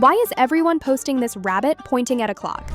Why is everyone posting this rabbit pointing at a clock?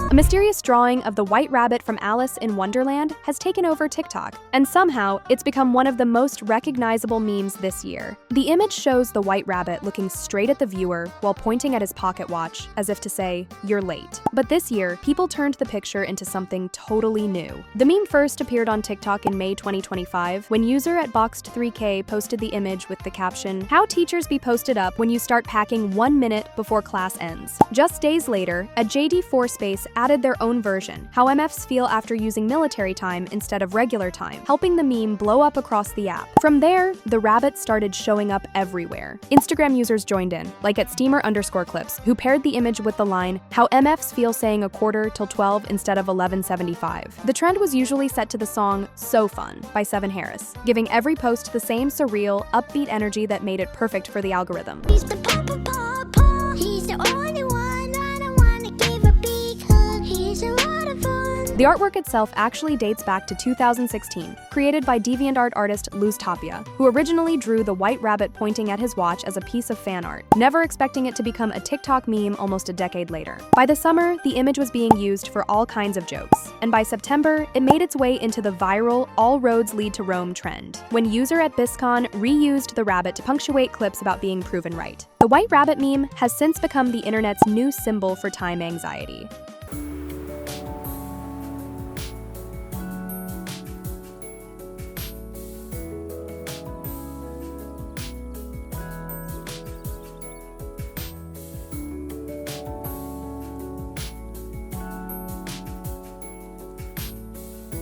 A mysterious drawing of the white rabbit from Alice in Wonderland has taken over TikTok, and somehow it's become one of the most recognizable memes this year. The image shows the white rabbit looking straight at the viewer while pointing at his pocket watch, as if to say, "You're late." But this year, people turned the picture into something totally new. The meme first appeared on TikTok in May 2025, when user at Boxed3K posted the image with the caption, "How teachers be posted up when you start packing 1 minute before class ends." Just days later, a JD4 Space added their own version, how MFs feel after using military time instead of regular time, helping the meme blow up across the app. From there, the rabbit started showing up everywhere. Instagram users joined in, like at Steamer_clips, who paired the image with the line, "How MFs feel saying a quarter till 12 instead of 11:75. The trend was usually set to the song So Fun by Seven Harris, giving every post the same surreal, upbeat energy that made it perfect for the algorithm. He's the papa, he's the only one. I don't wanna give a big hug. He's a lot of fun. The artwork itself actually dates back to 2016, created by DeviantArt artist Luz Tapia, who originally drew the white rabbit pointing at his watch as a piece of fan art, never expecting it to become a TikTok meme almost a decade later. By the summer, the image was being used for all kinds of jokes, and by September, it made its way into the viral "All Roads Lead to Rome" trend, when user at BisCon reused the rabbit to punctuate clips about being proven right. The white rabbit meme has since become the internet's new symbol for time anxiety.